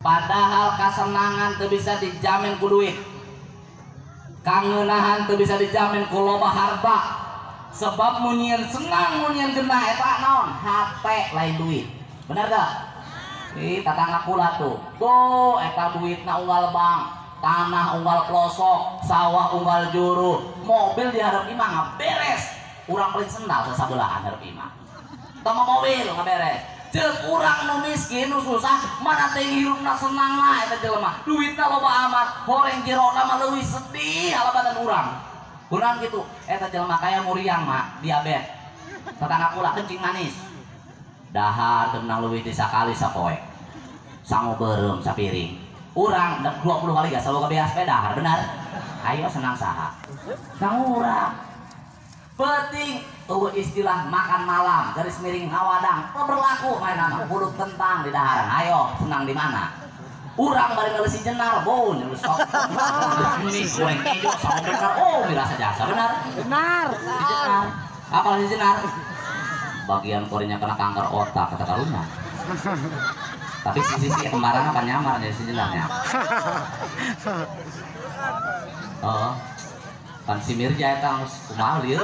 Padahal kesenangan teu bisa dijamin ku duit, kangenahan teu bisa dijamin ku loba harta. Sebab munyian senang munyian genah eta naon? HP lain duit. Bener gak? Tatangga kula tuh eta duitna unggal bank, tanah unggal pelosok, sawah unggal juru, mobil di hareup imah nggak beres. Urang paling sendal sesabelahan hareup imah. Tama mobil nggak beres. Cek urang nu miskin nu susah mana teh hirupna senang lah eta jelema. Duitna loba amat, horeng jerona mah leuwih sedih halabatan urang. Urang gitu, eta jelema kaya muriang mah diabetes. Tetangga kula kencing manis. Dahar teu menang leuwih ti sakali sapoe. Sangu beureum sapiring. Urang 20 kali gak selalu kebeas dahar benar. Ayo senang saha. Sangu urang. Penting istilah makan malam garis miring hawadang teu berlaku main nama kudu kentang di daharan. Ayo senang di mana? Urang bari ngeuleuh si Jenar boun ngeuleuh sok. Ini goreng kejo sama benar. Oh mirasa jasa benar. Benar. Si Jenar. Apa si Jenar? Bagian korenya kena kanker otak kata karunya. Tapi sisi kembaran apa nyamar jadi si Jenarnya. Oh. Kan si Mirja eta geus kumaha lieur.